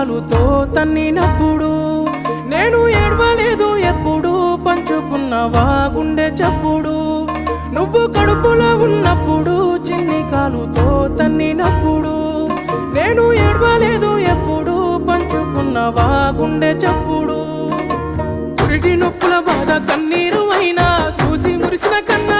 కాలుతో తన్నినప్పుడు నేను ఏడవలేదు ఎప్పుడు పంచుకున్నవా గుండె చప్పుడు నువ్వు కడుపులో ఉన్నప్పుడు చిన్ని కాలుతో తన్నినప్పుడు నేను ఏడవలేదు ఎప్పుడు పంచుకున్నవా గుండె చప్పుడు పురిటి నొప్పుల బాధ కన్నీరు అయినా చూసి మురిసిన కన్న